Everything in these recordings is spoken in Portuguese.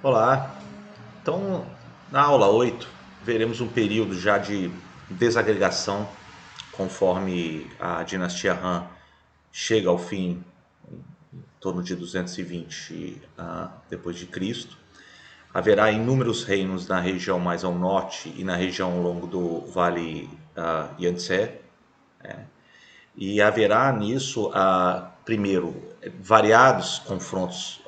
Olá. Então, na aula 8 veremos um período já de desagregação, conforme a dinastia Han chega ao fim em torno de 220 depois de Cristo. Haverá inúmeros reinos na região mais ao norte e na região ao longo do Vale Yangtze. E haverá nisso, primeiro, variados confrontos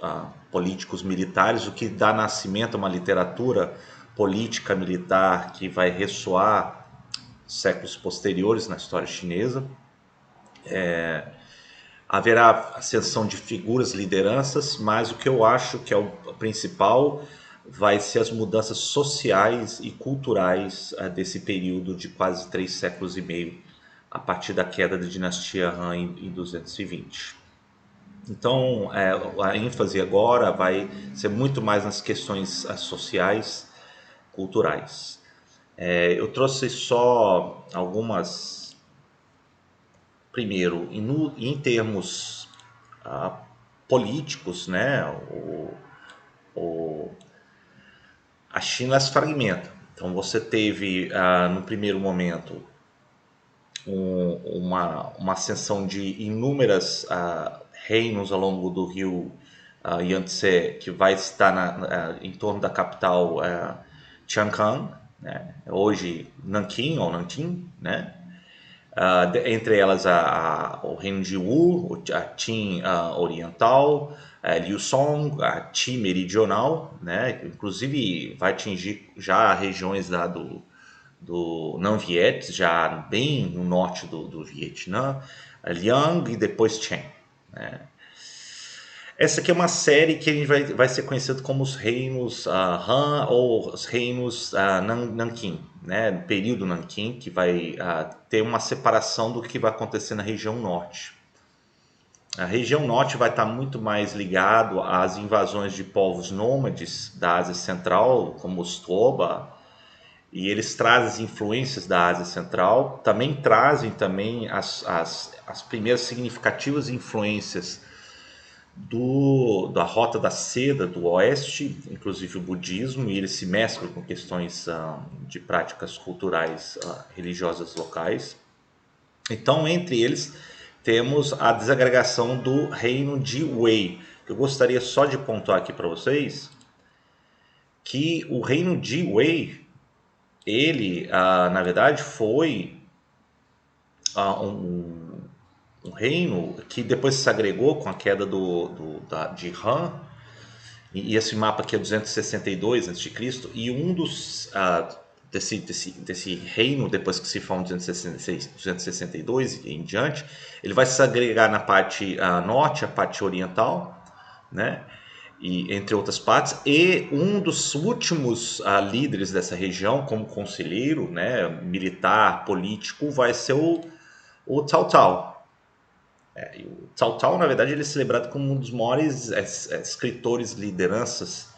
políticos militares, o que dá nascimento a uma literatura política militar que vai ressoar séculos posteriores na história chinesa. Haverá ascensão de figuras, lideranças, mas o que eu acho que é o principal vai ser as mudanças sociais e culturais desse período de quase 3 séculos e meio, a partir da queda da dinastia Han em 220. Então, a ênfase agora vai ser muito mais nas questões sociais, culturais. Eu trouxe só algumas. Primeiro, em termos políticos, né, o, a China se fragmenta. Então, você teve, no primeiro momento, uma ascensão de inúmeras reinos ao longo do rio Yangtze, que vai estar em torno da capital Chiangkhang, né? Hoje Nanquim ou Nanjing, né? Entre elas o reino de Wu, a Qin oriental, Liuzong, a Qi meridional, né? Inclusive vai atingir já regiões lá do Nam-Viet, já bem no norte do Vietnã, Liang e depois Chen. Né? Essa aqui é uma série que a gente vai ser conhecido como os reinos Han ou os reinos Nanqing, né? No período Nanqing, que vai ter uma separação do que vai acontecer na região norte. A região norte vai estar muito mais ligado às invasões de povos nômades da Ásia Central, como os Toba, e eles trazem as influências da Ásia Central, também trazem também as primeiras significativas influências da Rota da Seda do Oeste, inclusive o budismo, e eles se mesclam com questões de práticas culturais religiosas locais. Então, entre eles, temos a desagregação do reino de Wei. Eu gostaria só de pontuar aqui para vocês que o reino de Wei, ele, na verdade, foi um reino que depois se agregou com a queda de Han. E esse mapa aqui é 262 a.C. E um dos desse reino, depois que se forma 266, 262 e em diante, ele vai se agregar na parte norte, a parte oriental, né? E entre outras partes, e um dos últimos líderes dessa região, como conselheiro, né, militar, político, vai ser o Cao Cao. E o Cao Cao, na verdade, ele é celebrado como um dos maiores escritores, lideranças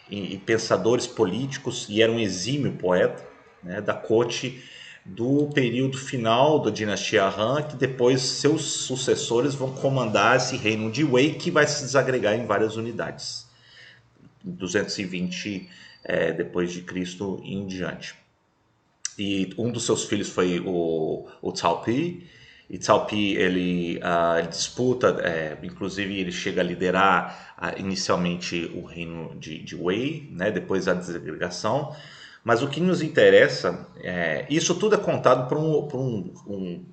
e pensadores políticos, e era um exímio poeta, né, da corte do período final da dinastia Han, que depois seus sucessores vão comandar esse reino de Wei, que vai se desagregar em várias unidades, 220 depois de Cristo e em diante. E um dos seus filhos foi o Cao Pi. E Cao Pi ele disputa, inclusive ele chega a liderar inicialmente o reino de Wei, né, depois a desagregação. Mas o que nos interessa, isso tudo é contado por um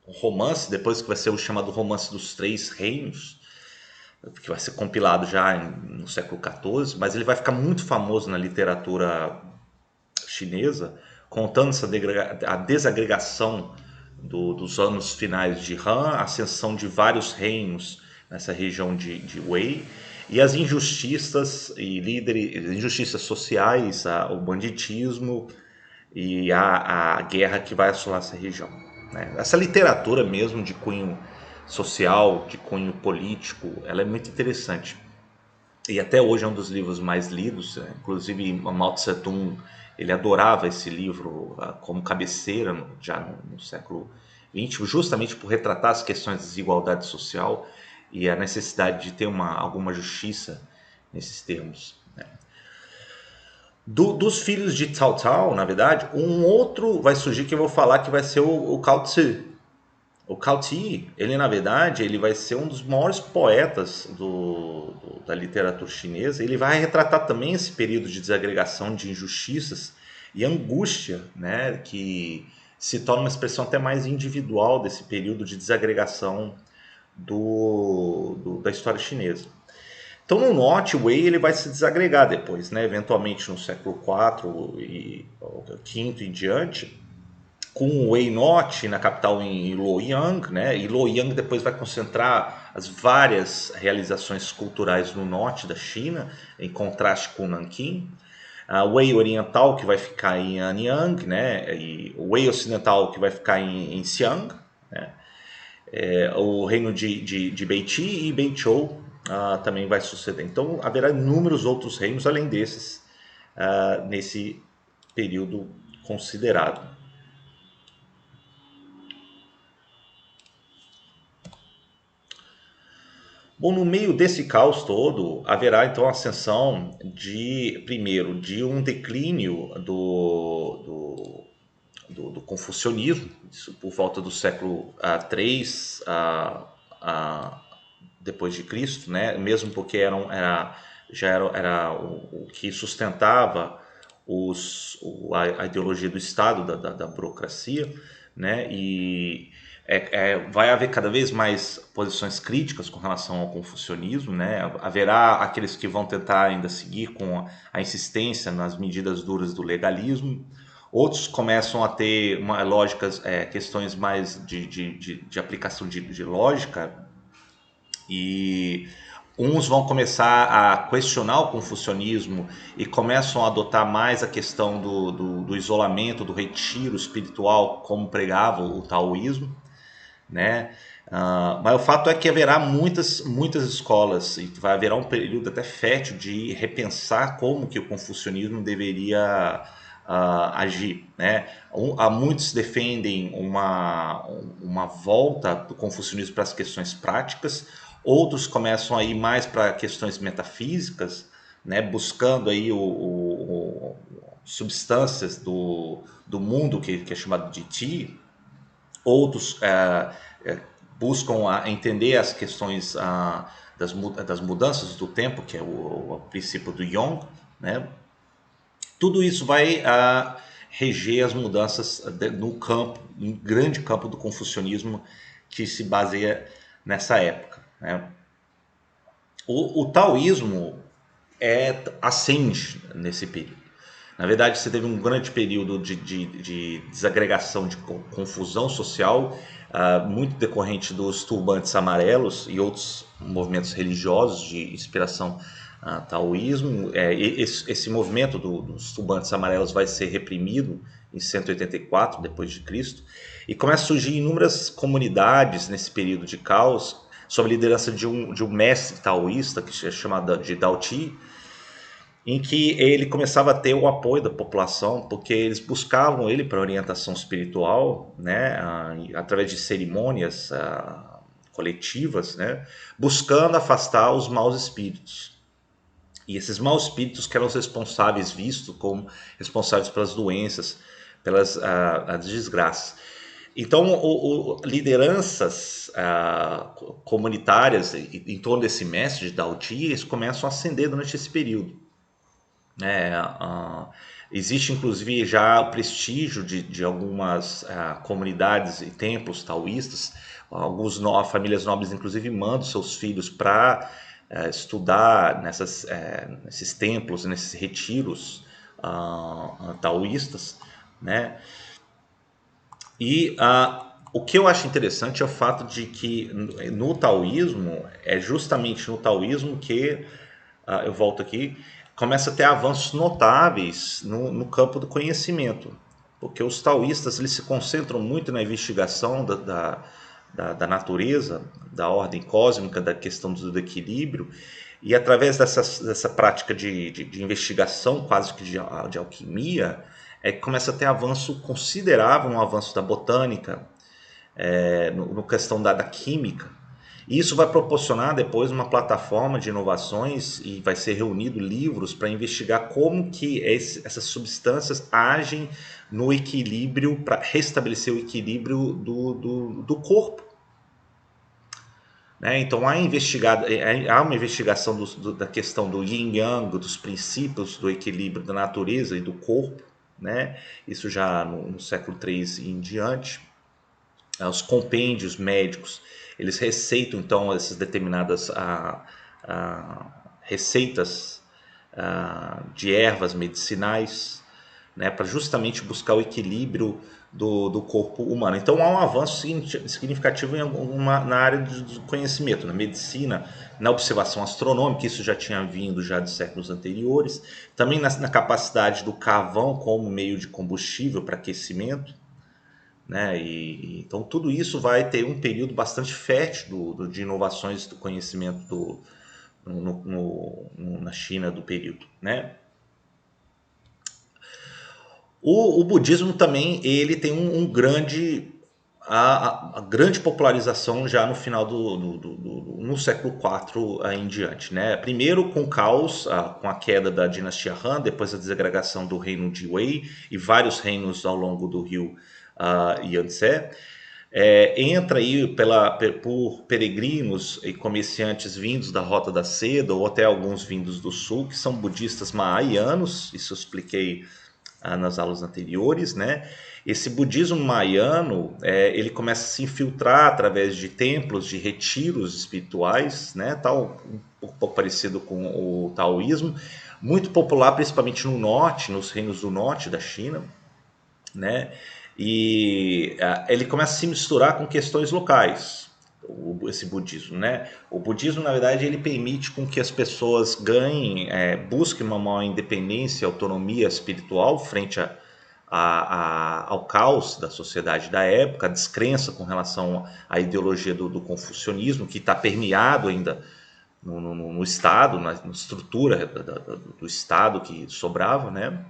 romance, depois que vai ser o chamado Romance dos Três Reinos, que vai ser compilado já no século XIV, mas ele vai ficar muito famoso na literatura chinesa, contando a desagregação dos anos finais de Han, a ascensão de vários reinos nessa região de Wei, e as injustiças e injustiças sociais, o banditismo e a guerra que vai assolar essa região. Né? Essa literatura mesmo de cunho social, de cunho político, ela é muito interessante. E até hoje é um dos livros mais lidos, inclusive Mao Tse Tung, ele adorava esse livro como cabeceira já no século XX, justamente por retratar as questões de desigualdade social e a necessidade de ter alguma justiça nesses termos, né? Dos filhos de Cao Cao, na verdade, um outro vai surgir que eu vou falar que vai ser o Cao Tzu. O Cao Tzu, ele na verdade, ele vai ser um dos maiores poetas da literatura chinesa. Ele vai retratar também esse período de desagregação, de injustiças e angústia, né, que se torna uma expressão até mais individual desse período de desagregação da história chinesa. Então no norte o Wei ele vai se desagregar depois, né, eventualmente no século IV e V em diante, com o Wei Norte na capital em Luoyang, né? E Luoyang depois vai concentrar as várias realizações culturais no norte da China, em contraste com Nanquim. A Wei Oriental que vai ficar em Anyang, né? E o Wei Ocidental que vai ficar em Xiang, né? O reino de Beiti e Beichou também vai suceder. Então haverá inúmeros outros reinos além desses nesse período considerado. Bom, no meio desse caos todo, haverá então a ascensão primeiro, de um declínio do confucionismo, isso por volta do século III depois de Cristo, né? Mesmo porque era o que sustentava a ideologia do Estado, da burocracia, né? E vai haver cada vez mais posições críticas com relação ao confucionismo, né? Haverá aqueles que vão tentar ainda seguir com a insistência nas medidas duras do legalismo. Outros começam a ter lógicas, questões mais de aplicação de lógica, e uns vão começar a questionar o confucionismo e começam a adotar mais a questão do isolamento, do retiro espiritual, como pregava o taoísmo, né? Mas o fato é que haverá muitas escolas e vai haver um período até fértil de repensar como que o confucionismo deveria agir, né? Muitos defendem uma volta do confucionismo para as questões práticas, outros começam a ir mais para questões metafísicas, né? Buscando aí substâncias do mundo que é chamado de Qi. Outros buscam entender as questões das mudanças do tempo, que é o princípio do Yong, né? Tudo isso vai reger as mudanças no grande campo do confucionismo que se baseia nessa época, né? O taoísmo ascende nesse período. Na verdade, você teve um grande período de desagregação, de confusão social, muito decorrente dos turbantes amarelos e outros movimentos religiosos de inspiração taoísmo. Esse movimento dos turbantes amarelos vai ser reprimido em 184 depois de Cristo, e começa a surgir inúmeras comunidades nesse período de caos sob a liderança de um mestre taoísta que é chamado de Dao Ti, em que ele começava a ter o apoio da população, porque eles buscavam ele para orientação espiritual, né, através de cerimônias coletivas, né, buscando afastar os maus espíritos. E esses maus espíritos que eram os responsáveis, vistos como responsáveis pelas doenças, pelas as desgraças. Então, lideranças comunitárias em torno desse mestre de Dao Ti, eles começam a ascender durante esse período. Existe inclusive já o prestígio de algumas comunidades e templos taoístas. Famílias nobres inclusive mandam seus filhos para estudar nesses templos, nesses retiros taoístas, né? E o que eu acho interessante é o fato de que no taoísmo, é justamente no taoísmo que, eu volto aqui, começa a ter avanços notáveis no campo do conhecimento. Porque os taoístas eles se concentram muito na investigação da natureza, da ordem cósmica, da questão do equilíbrio, e através dessa prática de investigação, quase que de alquimia, que começa a ter avanço considerável, um avanço da botânica, no questão da química. E isso vai proporcionar depois uma plataforma de inovações e vai ser reunido livros para investigar como que essas substâncias agem no equilíbrio, para restabelecer o equilíbrio do corpo. Né? Então há uma investigação da questão do yin yang, dos princípios do equilíbrio da natureza e do corpo, né? Isso já no século III em diante. Os compêndios médicos, eles receitam então essas determinadas receitas de ervas medicinais, né, para justamente buscar o equilíbrio do corpo humano. Então há um avanço significativo na área do conhecimento, na medicina, na observação astronômica, isso já tinha vindo já de séculos anteriores, também na capacidade do carvão como meio de combustível para aquecimento, né? Então tudo isso vai ter um período bastante fértil de inovações do conhecimento na China do período, né? O budismo também ele tem a grande popularização já no final no século IV em diante, né? Primeiro com o caos, com a queda da dinastia Han, depois a desagregação do reino de Wei e vários reinos ao longo do rio Yangtze. Entra aí por peregrinos e comerciantes vindos da Rota da Seda ou até alguns vindos do sul, que são budistas mahāyanos, isso eu expliquei nas aulas anteriores, né? Esse budismo mahayano, ele começa a se infiltrar através de templos, de retiros espirituais, né? Tal, um pouco parecido com o taoísmo, muito popular principalmente no norte, nos reinos do norte da China, né? E ele começa a se misturar com questões locais, esse budismo, né? O budismo, na verdade, ele permite com que as pessoas ganhem, busquem uma maior independência, autonomia espiritual frente ao caos da sociedade da época, a descrença com relação à ideologia do confucionismo, que está permeado ainda no Estado, na estrutura do Estado que sobrava, né?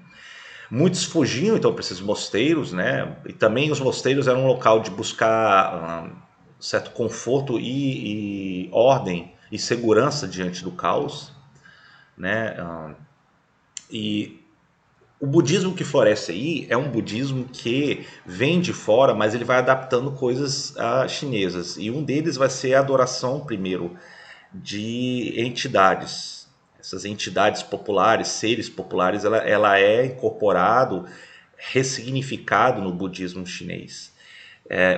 Muitos fugiam então para esses mosteiros, né? E também os mosteiros eram um local de buscar certo conforto e ordem e segurança diante do caos, né? E o budismo que floresce aí é um budismo que vem de fora, mas ele vai adaptando coisas chinesas. E um deles vai ser a adoração, primeiro, de entidades. Essas entidades populares, seres populares, ela é incorporado, ressignificado no budismo chinês.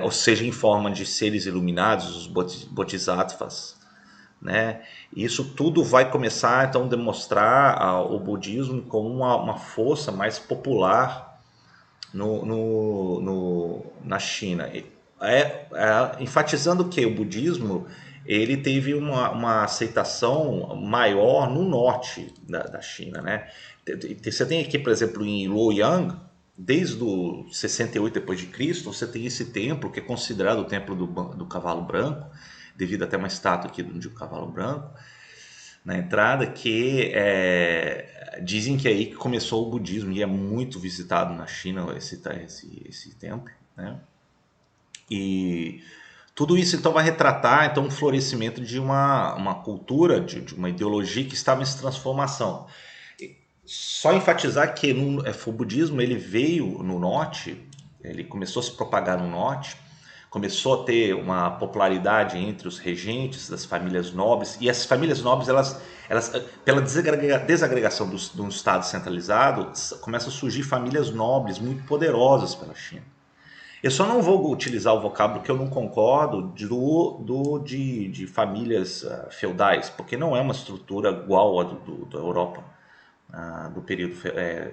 Ou seja, em forma de seres iluminados, os bodhisattvas, né? Isso tudo vai começar então a demonstrar o budismo como uma força mais popular na China. Enfatizando que o budismo ele teve uma aceitação maior no norte da China, né? Você tem aqui, por exemplo, em Luoyang, desde o 68 depois de Cristo, você tem esse templo que é considerado o templo do cavalo branco, devido até uma estátua aqui de um cavalo branco na entrada, que dizem que é aí que começou o budismo e é muito visitado na China esse templo, né? E tudo isso então vai retratar então um florescimento de uma cultura, de uma ideologia que estava em transformação. Só enfatizar que o budismo ele veio no norte, ele começou a se propagar no norte, começou a ter uma popularidade entre os regentes das famílias nobres, e as famílias nobres, elas pela desagregação do Estado centralizado, começam a surgir famílias nobres muito poderosas pela China. Eu só não vou utilizar o vocábulo que eu não concordo de famílias feudais, porque não é uma estrutura igual à da Europa, do período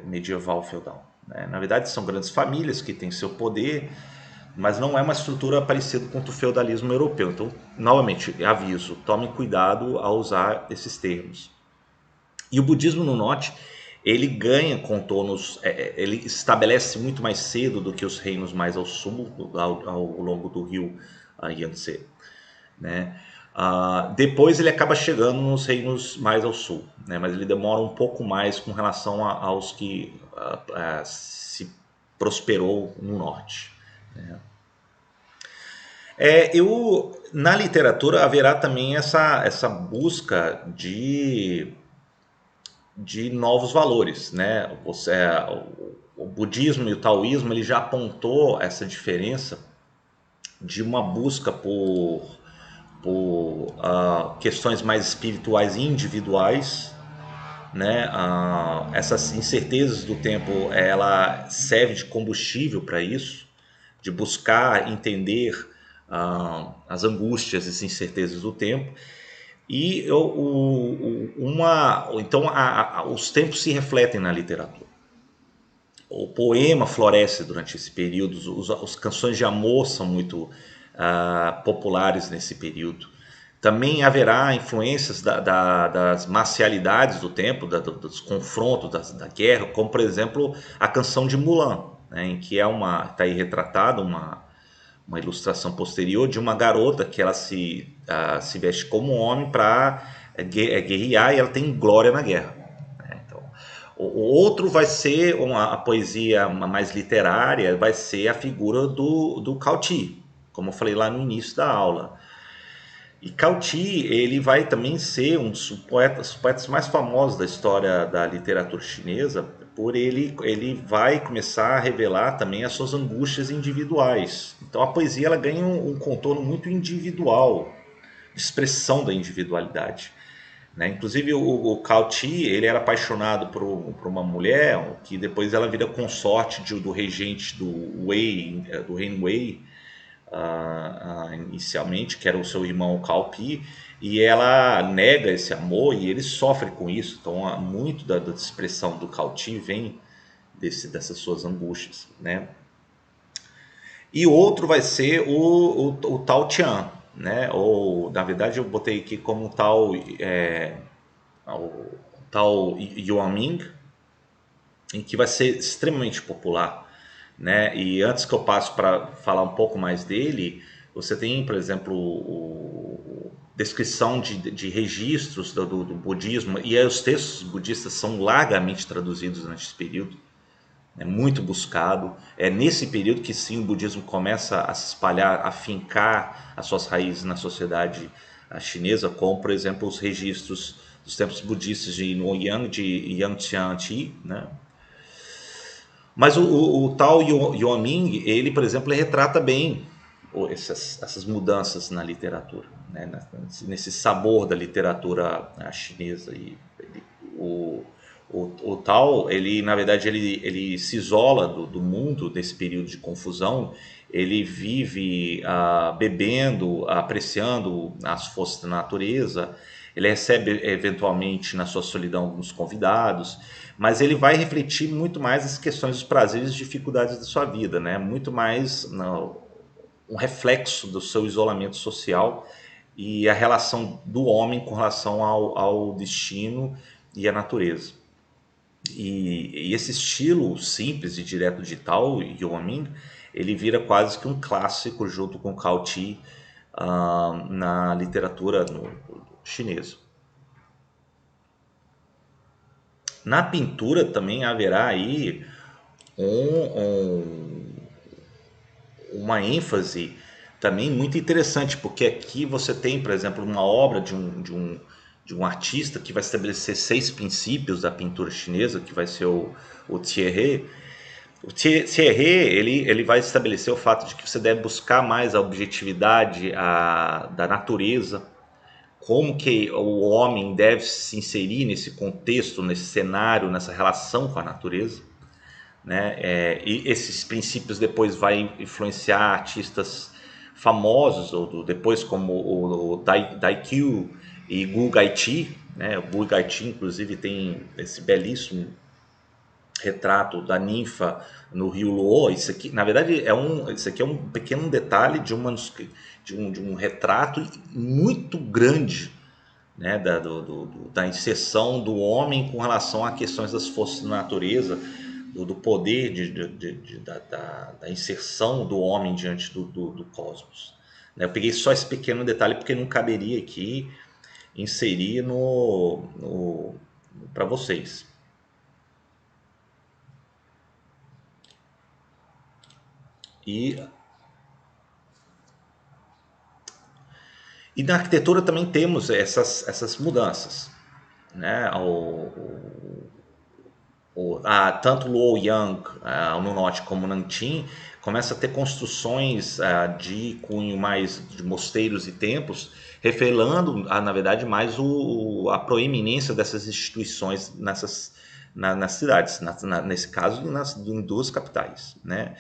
medieval feudal, né? Na verdade, são grandes famílias que têm seu poder, mas não é uma estrutura parecida com o feudalismo europeu. Então, novamente, aviso, tomem cuidado ao usar esses termos. E o budismo no norte, ele ganha contornos, ele estabelece muito mais cedo do que os reinos mais ao sul, ao longo do rio Yangtze, né? Depois ele acaba chegando nos reinos mais ao sul, né? Mas ele demora um pouco mais com relação aos que se prosperou no norte, né? Na literatura haverá também essa busca de novos valores, né? O budismo e o taoísmo ele já apontou essa diferença de uma busca por questões mais espirituais e individuais, né? Essas incertezas do tempo ela serve de combustível para isso, de buscar entender as angústias e incertezas do tempo. E então os tempos se refletem na literatura. O poema floresce durante esse período, as canções de amor são muito populares nesse período. Também haverá influências das marcialidades do tempo, dos confrontos, da guerra, como por exemplo a canção de Mulan, né, em que está aí retratada uma ilustração posterior de uma garota que ela se veste como homem para guerrear e ela tem glória na guerra. Né? Então, o outro vai ser a poesia mais literária, vai ser a figura do Cauty, como eu falei lá no início da aula. E Cauty, ele vai também ser um dos poetas mais famosos da história da literatura chinesa, por ele vai começar a revelar também as suas angústias individuais. Então a poesia ela ganha um contorno muito individual, de expressão da individualidade. Né? Inclusive o Cauty, ele era apaixonado por uma mulher que depois ela vira consorte do regente do Wei, do reino Wei, inicialmente, que era o seu irmão Calpi, e ela nega esse amor e ele sofre com isso. Então, muito da expressão do Cauty vem dessas suas angústias, né? E outro vai ser o Tao Tian, né? Ou, na verdade, eu botei aqui como o Tao Yuan Ming, em que vai ser extremamente popular, né? E antes que eu passe para falar um pouco mais dele, você tem, por exemplo, descrição de registros do budismo, e aí os textos budistas são largamente traduzidos nesse período, é muito buscado. É nesse período que sim o budismo começa a se espalhar, a fincar as suas raízes na sociedade chinesa, como por exemplo os registros dos templos budistas de Noyang, de Yangtianti, né? Mas o tal Yuanming, ele, por exemplo, ele retrata bem essas mudanças na literatura, né? Nesse sabor da literatura chinesa. O, o Tao, ele, na verdade, ele se isola do mundo nesse período de confusão. Ele vive bebendo, apreciando as forças da natureza. Ele recebe, eventualmente, na sua solidão, alguns convidados, mas ele vai refletir muito mais as questões dos prazeres e dificuldades da sua vida, né? Muito mais um reflexo do seu isolamento social e a relação do homem com relação ao destino e à natureza. E esse estilo simples e direto de Tao Yuanming, ele vira quase que um clássico junto com Cao Ti na literatura chinesa. Na pintura também haverá aí um, um, uma ênfase também muito interessante, porque aqui você tem, por exemplo, uma obra de um artista que vai estabelecer 6 princípios da pintura chinesa, que vai ser o Thierry. O Thierry, ele vai estabelecer o fato de que você deve buscar mais a objetividade da natureza, como que o homem deve se inserir nesse contexto, nesse cenário, nessa relação com a natureza, né? E esses princípios depois vai influenciar artistas famosos, depois como o Daikyu e Gu Gaichi, né? O Gu Gaichi, inclusive, tem esse belíssimo retrato da ninfa no rio Luo. Isso aqui, na verdade, isso aqui é um pequeno detalhe de um retrato muito grande, né, da inserção do homem com relação a questões das forças da natureza, do poder da inserção do homem diante do cosmos. Né? Eu peguei só esse pequeno detalhe porque não caberia aqui inserir para vocês. E E na arquitetura também temos essas mudanças, né? Tanto Luoyang no norte como Nanjing começa a ter construções de cunho mais de mosteiros e templos, revelando, na verdade, mais a proeminência dessas instituições nas cidades, nesse caso, em duas capitais, né?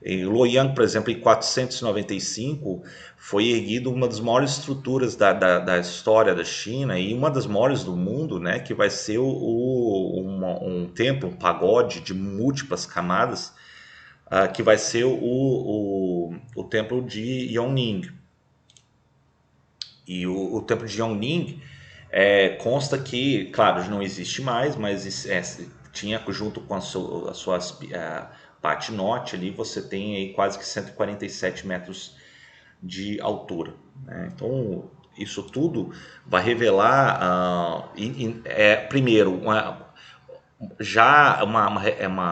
Em Luoyang, por exemplo, em 495, foi erguida uma das maiores estruturas da história da China e uma das maiores do mundo, né, que vai ser um templo, um pagode de múltiplas camadas, que vai ser o templo de Yongning. E o templo de Yongning consta que, claro, não existe mais, mas tinha junto com as suas parte norte ali, você tem aí quase que 147 metros de altura, né? Então, isso tudo vai revelar, primeiro,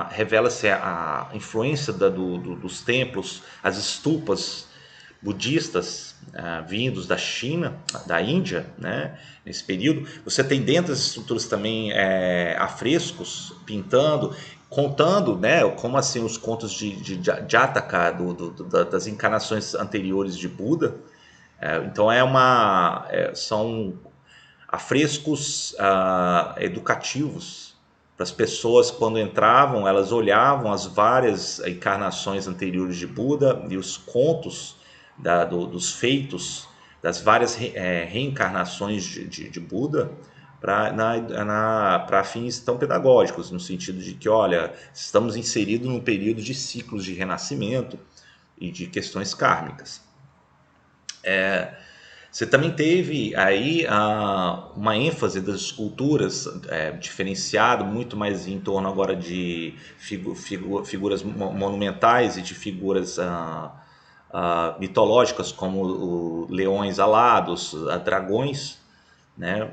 revela-se a influência dos templos, as estupas budistas vindos da China, da Índia, né? Nesse período, você tem dentro das estruturas também afrescos pintando, contando, né? Como assim os contos de Jataka das encarnações anteriores de Buda. Então são afrescos educativos para as pessoas. Quando entravam, elas olhavam as várias encarnações anteriores de Buda e os contos dos feitos das várias reencarnações de Buda para fins tão pedagógicos, no sentido de que, olha, estamos inseridos num período de ciclos de renascimento e de questões kármicas. Você também teve aí uma ênfase das esculturas diferenciada, muito mais em torno agora de figuras monumentais e de figuras mitológicas, como leões alados, dragões, né?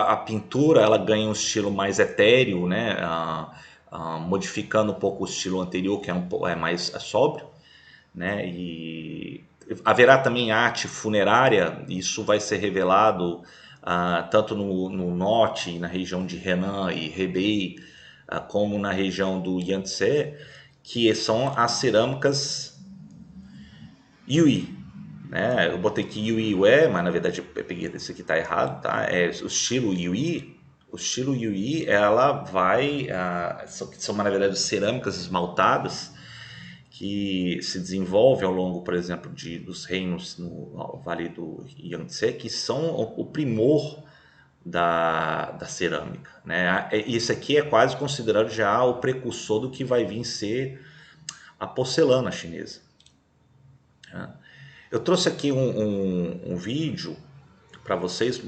A pintura ela ganha um estilo mais etéreo, né? Modificando um pouco o estilo anterior, que é mais sóbrio, né? E haverá também arte funerária. Isso vai ser revelado tanto no norte, na região de Henan e Hebei, como na região do Yangtze, que são as cerâmicas Yui, né? Eu botei aqui Yui Ué, mas na verdade eu peguei esse aqui, tá errado, tá? O estilo Yui. O estilo Yui, ela vai... são na verdade cerâmicas esmaltadas que se desenvolve ao longo, por exemplo, dos reinos no Vale do Yangtze, que são o primor da cerâmica, né? Isso aqui é quase considerado já o precursor do que vai vir ser a porcelana chinesa. Eu trouxe aqui um vídeo para vocês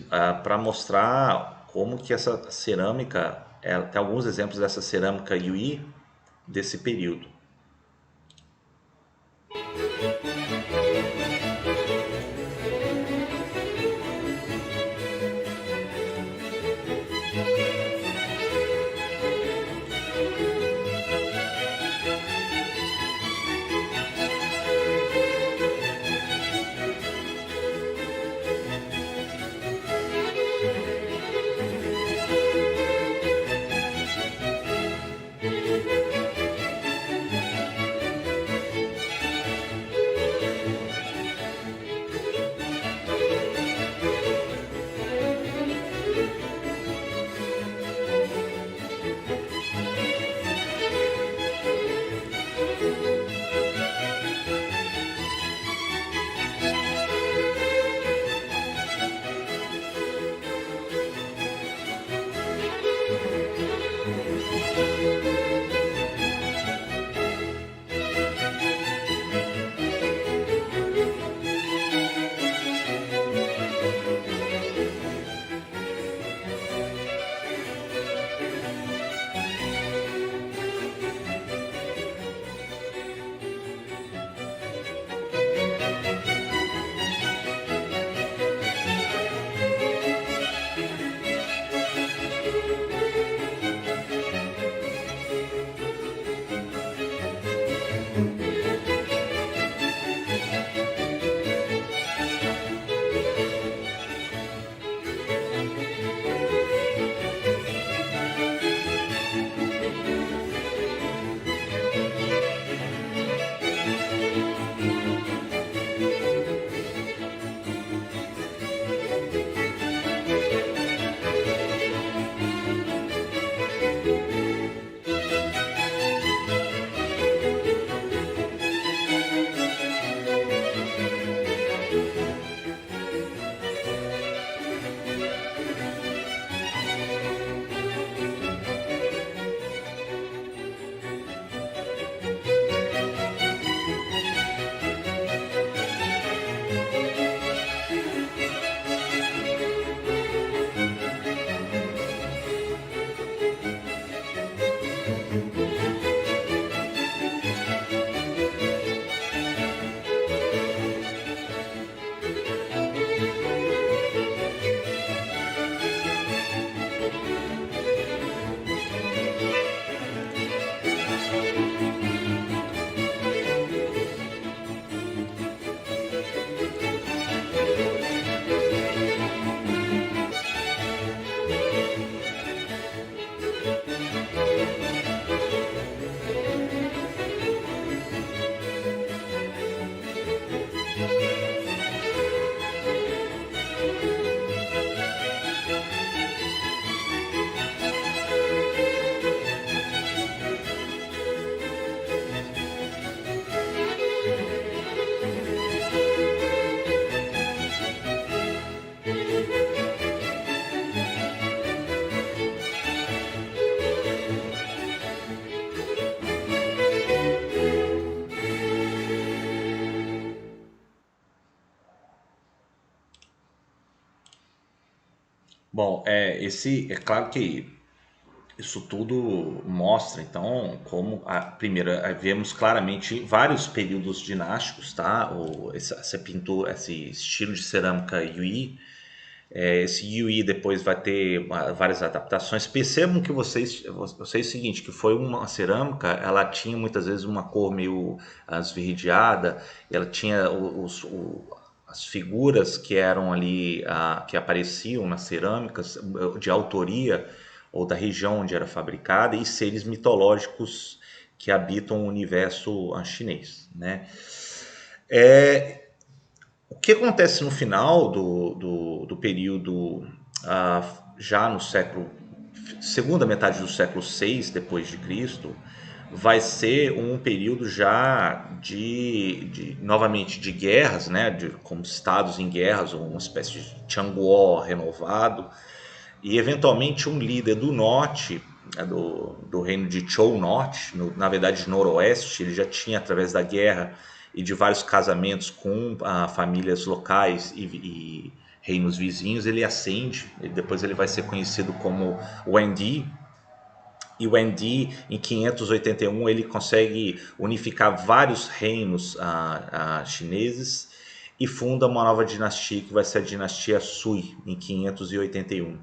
para mostrar como que essa cerâmica, tem alguns exemplos dessa cerâmica Yui desse período. Bom, é claro que isso tudo mostra, então, como a primeira, vemos claramente vários períodos dinásticos, tá? Essa pintura, esse estilo de cerâmica Yui, esse Yui depois vai ter várias adaptações. Percebam que vocês o seguinte, que foi uma cerâmica, ela tinha muitas vezes uma cor meio esverdeada, ela tinha as figuras que eram ali, que apareciam nas cerâmicas, de autoria ou da região onde era fabricada, e seres mitológicos que habitam o universo chinês, né? O que acontece no final do período, já no século, segunda metade do século VI depois de Cristo, vai ser um período já novamente de guerras, né, como estados em guerras, uma espécie de Tianguo renovado, e eventualmente um líder do norte, né, do reino de Chou Norte, na verdade noroeste, ele já tinha através da guerra e de vários casamentos com famílias locais e reinos vizinhos, ele ascende, e depois ele vai ser conhecido como Wendi, e o Wendi em 581 ele consegue unificar vários reinos chineses e funda uma nova dinastia que vai ser a dinastia Sui em 581.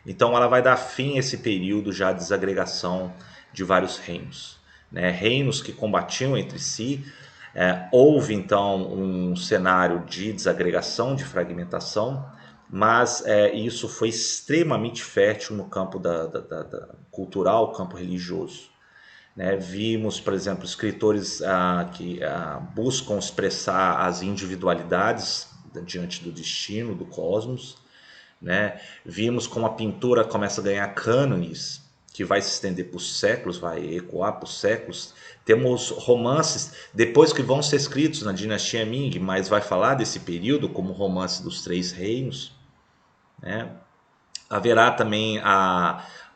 Então ela vai dar fim a esse período já de desagregação de vários reinos, né? Reinos que combatiam entre si. Houve então um cenário de desagregação, de fragmentação, mas isso foi extremamente fértil no campo da cultural, campo religioso, né? Vimos, por exemplo, escritores que buscam expressar as individualidades diante do destino, do cosmos, né? Vimos como a pintura começa a ganhar cânones que vai se estender por séculos, vai ecoar por séculos. Temos romances depois que vão ser escritos na dinastia Ming, mas vai falar desse período como romance dos Três Reinos, né? Haverá também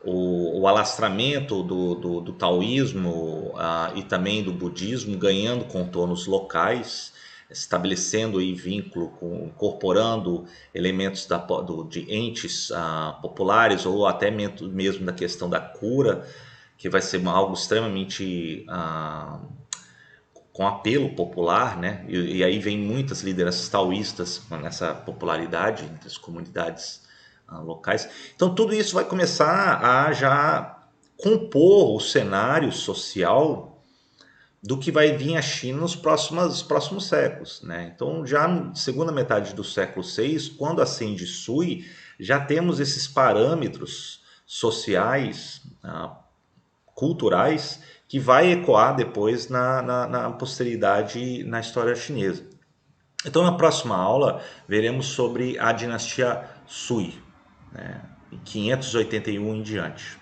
o alastramento do taoísmo e também do budismo ganhando contornos locais, estabelecendo aí vínculo, incorporando elementos de entes populares ou até mesmo da questão da cura, que vai ser algo extremamente com apelo popular, né? E aí vem muitas lideranças taoístas nessa popularidade entre as comunidades locais. Então tudo isso vai começar a já compor o cenário social do que vai vir a China nos próximos séculos, né? Então já na segunda metade do século VI, quando ascende Sui, já temos esses parâmetros sociais, culturais, que vai ecoar depois na posteridade na história chinesa. Então, na próxima aula, veremos sobre a dinastia Sui, né, em 581 em diante.